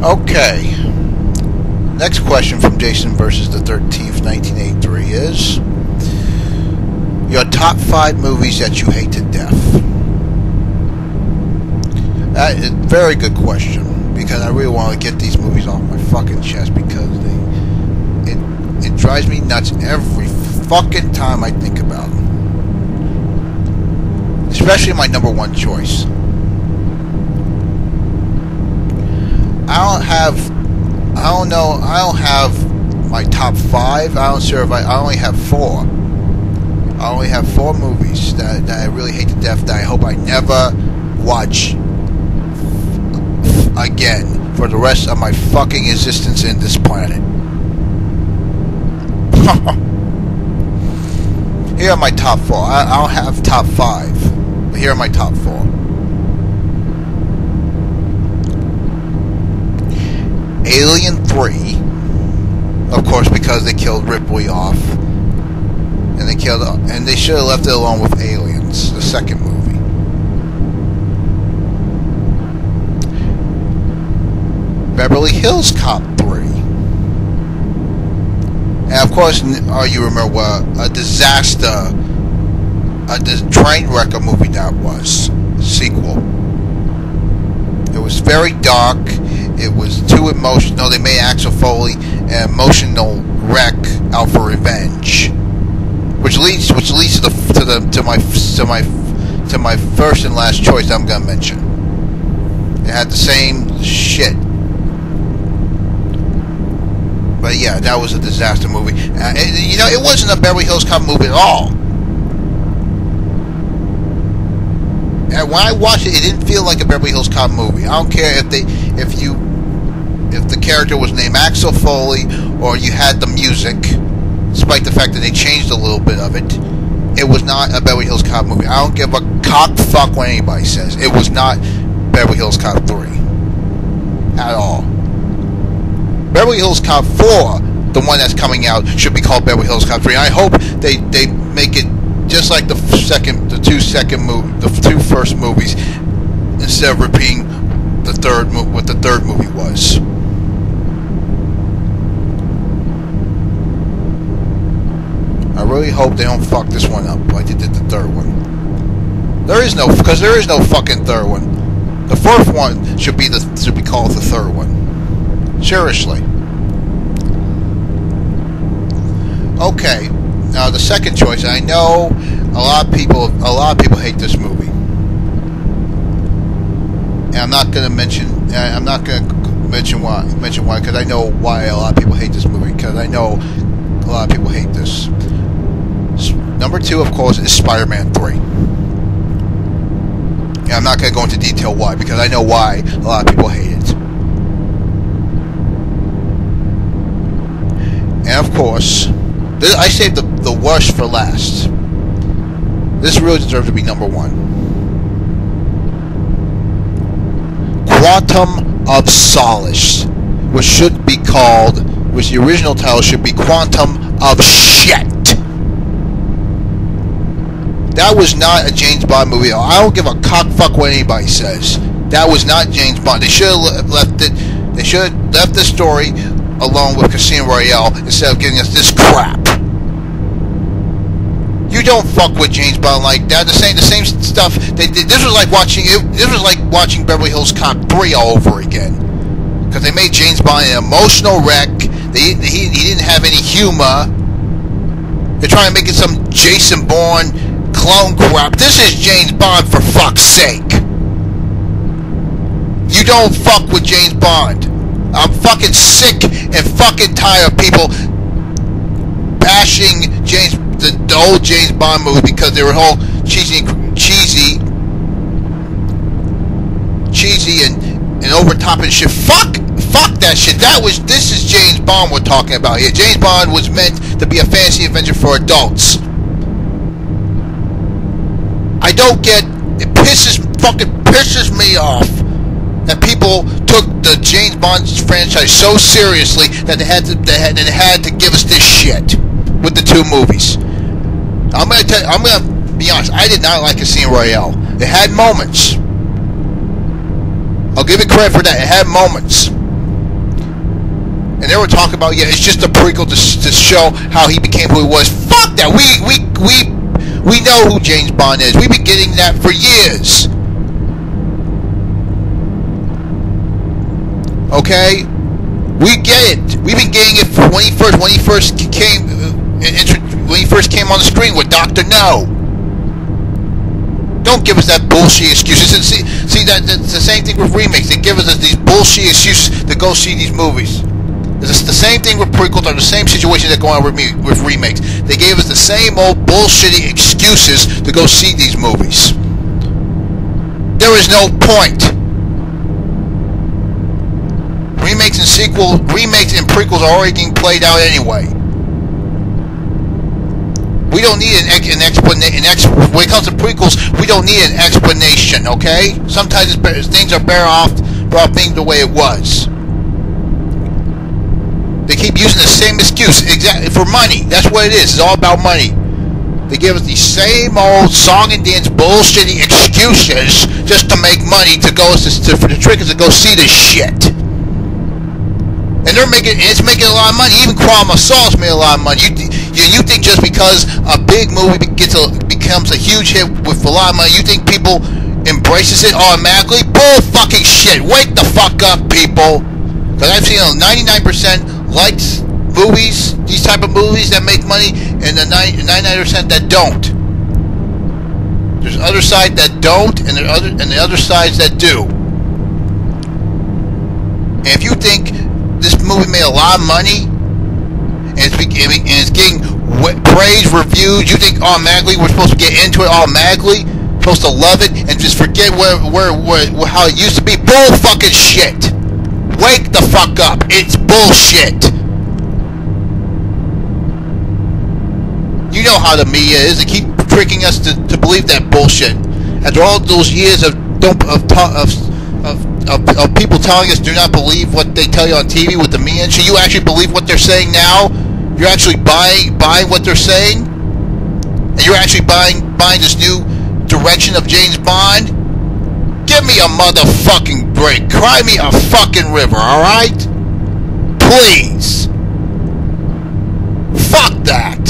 Okay. Next question from Jason versus the 13th, 1983 is your top 5 movies that you hate to death. That is a very good question, because I really want to get these movies off my fucking chest, because it drives me nuts every fucking time I think about them. Especially my number one choice. I don't have my top 5. I only have 4. I only have 4 movies that I really hate to death, that I hope I never watch again for the rest of my fucking existence in this planet. Here are my top 4. I don't have top 5, but here are my top 4. Alien 3, of course, because they killed Ripley off, and they should have left it alone with Aliens, the second movie. Beverly Hills Cop 3, and of course, you remember a disaster, train wreck a movie that was, sequel. It was very dark. It was too emotional. They made Axel Foley an emotional wreck out for revenge, which leads to my first and last choice that I'm gonna mention. It had the same shit, but yeah, that was a disaster movie. It wasn't a Beverly Hills Cop movie at all. And when I watched it, it didn't feel like a Beverly Hills Cop movie. I don't care if the character was named Axel Foley or you had the music, despite the fact that they changed a little bit of it. It was not a Beverly Hills Cop movie. I don't give a cock fuck what anybody says. It was not Beverly Hills Cop 3 at all. Beverly Hills Cop 4, the one that's coming out, should be called Beverly Hills Cop 3. I hope they make it just like the two first movies, instead of repeating what the third movie was. I really hope they don't fuck this one up like they did the third one. There is no fucking third one. The fourth one should be called the third one. Seriously. Okay. Now the second choice, I know a lot of people hate this movie, and I'm not going to mention why, because I know why a lot of people hate this movie, because I know a lot of people hate this. Number 2, of course, is Spider-Man 3. And I'm not going to go into detail why, because I know why a lot of people hate it. And of course, I saved the worst for last. This really deserves to be number 1. Quantum of Solace, which the original title should be Quantum of Shit. That was not a James Bond movie. I don't give a cockfuck what anybody says. That was not James Bond. They should have left it. They should have left the story along with Casino Royale instead of giving us this crap. You don't fuck with James Bond like that. The same stuff they did. This was like watching Beverly Hills Cop 3 all over again, because they made James Bond an emotional wreck. He didn't have any humor. They're trying to make it some Jason Bourne clone crap. This is James Bond, for fuck's sake. You don't fuck with James Bond. I'm fucking sick and fucking tired of people bashing the old James Bond movie because they were all cheesy and over top and shit. Fuck that shit. This is James Bond we're talking about here. James Bond was meant to be a fantasy adventure for adults. I don't get it. Fucking pisses me off that people took the James Bond franchise so seriously that they had to give us this shit with the 2 movies. I'm gonna be honest. I did not like Casino Royale. It had moments. I'll give it credit for that. It had moments. And they were talking about, yeah, it's just a prequel to show how he became who he was. Fuck that. We know who James Bond is. We've been getting that for years. Okay, we get it. We've been getting it for when he first came on the screen with Dr. No. Don't give us that bullshit excuses. And see that's the same thing with remakes. They give us these bullshit excuses to go see these movies. It's the same thing with prequels, or the same situation that go on with remakes. They gave us the same old bullshitty excuses to go see these movies. There is no point. Remakes and prequels are already getting played out anyway. We don't need an explanation. When it comes to prequels, we don't need an explanation, okay? Sometimes things are better off being the way it was. They keep using the same excuse, exactly, for money. That's what it is. It's all about money. They give us the same old song and dance bullshitty excuses just to make money, for the trickers to go see this shit. And it's making a lot of money. Even Quantum of Solace made a lot of money. You think just because a big movie becomes a huge hit with a lot of money, you think people embraces it automatically? Bull fucking shit. Wake the fuck up, people. Because I've seen 99% likes movies, these type of movies that make money, and the 99% that don't. There's other sides that don't, and the other sides that do. And if you think this movie made a lot of money, and it's getting praise, reviews, you think automatically we're supposed to get into it automatically, supposed to love it, and just forget how it used to be? Bull fucking shit. Wake the fuck up. It's bullshit. You know how the media is. They keep tricking us to believe that bullshit. After all those years of people telling us do not believe what they tell you on TV with the media, should you actually believe what they're saying now? You're actually buying what they're saying? And you're actually buying this new direction of James Bond? Give me a motherfucking break. Cry me a fucking river, alright? Please. Fuck that.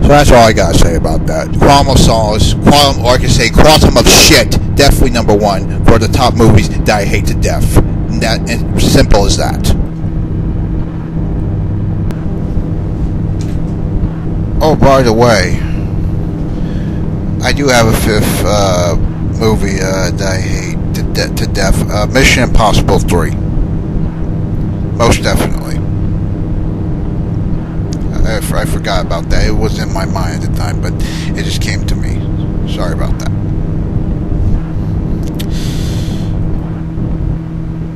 So that's all I gotta say about that. Quantum of Solace, or I can say Quantum of Shit, definitely number one for the top movies that I hate to death. And simple as that. Oh, by the way, I do have a fifth movie that I hate to death. Mission Impossible 3. Most definitely. I forgot about that. It wasn't in my mind at the time, but it just came to me. Sorry about that.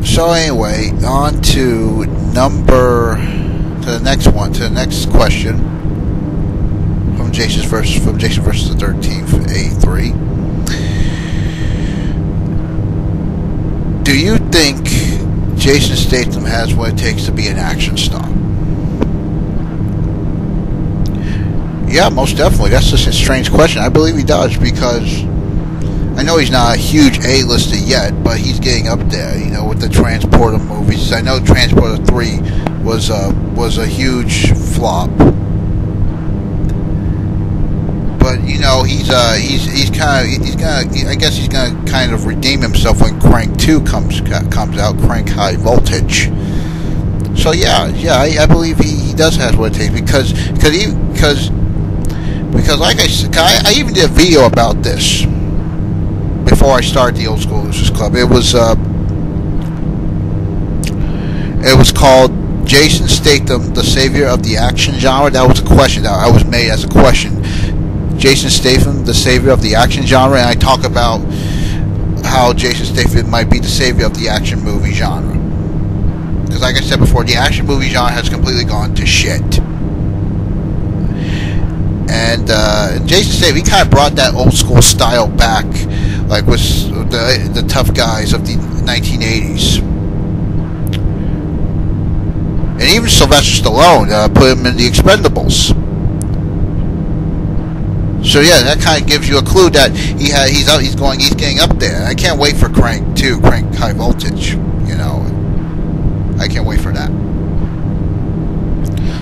So anyway, on to the next question. From Jason versus the 13th, A3. Do you think Jason Statham has what it takes to be an action star? Yeah, most definitely. That's just a strange question. I believe he does, because I know he's not a huge A-lister yet, but he's getting up there, with the Transporter movies. I know Transporter 3 was a huge flop. But he's gonna kind of redeem himself when Crank 2 comes out, Crank High Voltage. So yeah, I believe he does have what it takes, because like I said, I even did a video about this before I started the Old School Losers Club. It was called Jason Statham, the Savior of the Action Genre. That was a question that I was made as a question. Jason Statham, the savior of the action genre, and I talk about how Jason Statham might be the savior of the action movie genre. Because like I said before, the action movie genre has completely gone to shit. And Jason Statham, he kind of brought that old school style back, like with the tough guys of the 1980s. And even Sylvester Stallone put him in the Expendables. So yeah, that kind of gives you a clue that he's getting up there. I can't wait for Crank 2, Crank High Voltage. You know, I can't wait for that.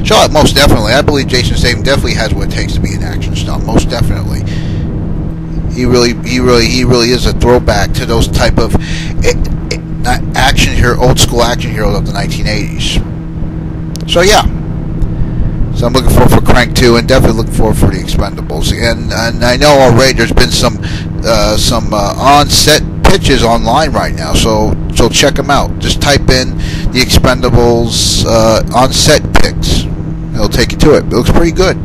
So most definitely, I believe Jason Statham definitely has what it takes to be an action star. Most definitely, he really is a throwback to those type of action hero, old school action heroes of the 1980s. So yeah. So I'm looking forward for Crank 2 and definitely looking forward for the Expendables. And I know already there's been some on-set pitches online right now, so check them out. Just type in the Expendables on-set pics. It'll take you to it. It looks pretty good.